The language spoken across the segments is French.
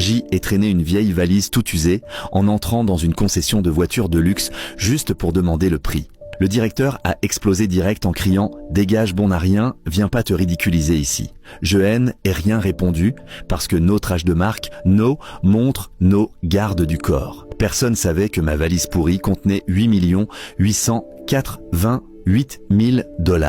J est traîné une vieille valise toute usée en entrant dans une concession de voitures de luxe juste pour demander le prix. Le directeur a explosé direct en criant « Dégage bon à rien, viens pas te ridiculiser ici ». Je haine et rien répondu parce que nos trash de marque, nos montrent nos gardes du corps. Personne savait que ma valise pourrie contenait 8 888 000 $.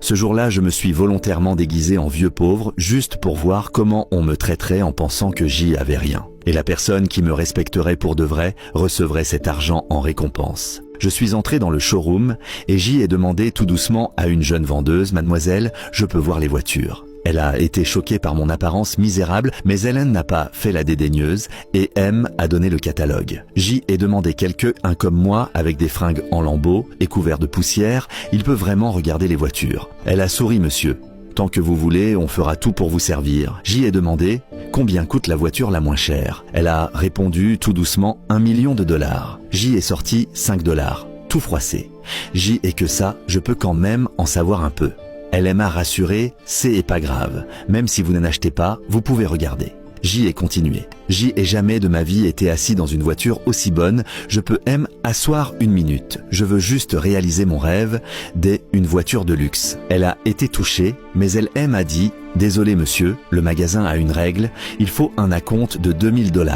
Ce jour-là, je me suis volontairement déguisé en vieux pauvre juste pour voir comment on me traiterait en pensant que j'y avais rien. Et la personne qui me respecterait pour de vrai recevrait cet argent en récompense. Je suis entré dans le showroom et j'y ai demandé tout doucement à une jeune vendeuse « Mademoiselle, je peux voir les voitures ?» Elle a été choquée par mon apparence misérable, mais Hélène n'a pas fait la dédaigneuse et M a donné le catalogue. J'y ai demandé quelqu'un comme moi, avec des fringues en lambeaux et couverts de poussière, il peut vraiment regarder les voitures. Elle a souri, monsieur. Tant que vous voulez, on fera tout pour vous servir. J'y ai demandé combien coûte la voiture la moins chère. Elle a répondu tout doucement 1 million de $. J'y ai sorti 5 $, tout froissé. J'y ai que ça, je peux quand même en savoir un peu. Elle m'a rassuré, c'est pas grave. Même si vous n'en achetez pas, vous pouvez regarder. J'y ai continué. J'y ai jamais de ma vie été assis dans une voiture aussi bonne. Je peux asseoir une minute. Je veux juste réaliser mon rêve d'une voiture de luxe. Elle a été touchée, mais elle m'a dit « Désolé monsieur, le magasin a une règle, il faut un acompte de 2 000 $.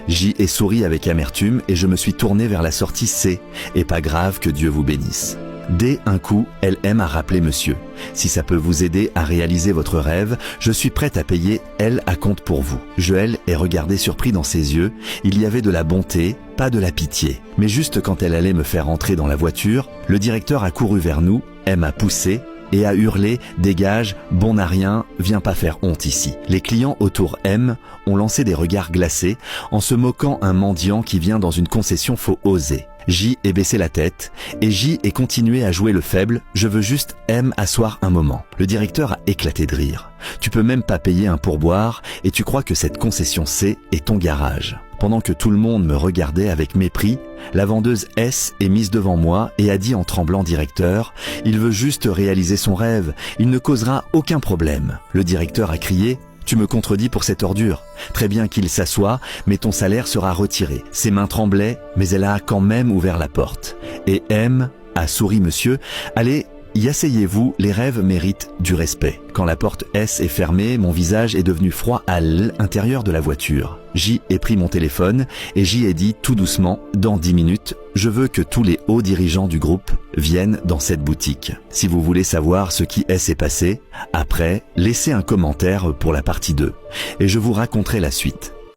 J'y ai souri avec amertume et je me suis tourné vers la sortie C. Et pas grave, que Dieu vous bénisse. Dès un coup, elle a rappelé monsieur. Si ça peut vous aider à réaliser votre rêve, je suis prête à payer à compte pour vous. Joël est regardé surpris dans ses yeux. Il y avait de la bonté, pas de la pitié. Mais juste quand elle allait me faire entrer dans la voiture, le directeur a couru vers nous, m'a poussé et a hurlé « Dégage, bon à rien, viens pas faire honte ici ». Les clients autour ont lancé des regards glacés en se moquant un mendiant qui vient dans une concession, faut oser. J ai baissé la tête et J ai continué à jouer le faible, je veux juste asseoir un moment. Le directeur a éclaté de rire. Tu peux même pas payer un pourboire et tu crois que cette concession C est ton garage. Pendant que tout le monde me regardait avec mépris, la vendeuse S est mise devant moi et a dit en tremblant directeur, il veut juste réaliser son rêve, il ne causera aucun problème. Le directeur a crié, tu me contredis pour cette ordure. Très bien qu'il s'assoie, mais ton salaire sera retiré. Ses mains tremblaient, mais elle a quand même ouvert la porte. Et M a souri monsieur, allez, y asseyez-vous, les rêves méritent du respect. Quand la porte S est fermée, mon visage est devenu froid à l'intérieur de la voiture. J ai pris mon téléphone et J ai dit tout doucement, dans 10 minutes, je veux que tous les hauts dirigeants du groupe viennent dans cette boutique. Si vous voulez savoir ce qui s'est passé, après, laissez un commentaire pour la partie 2 et je vous raconterai la suite.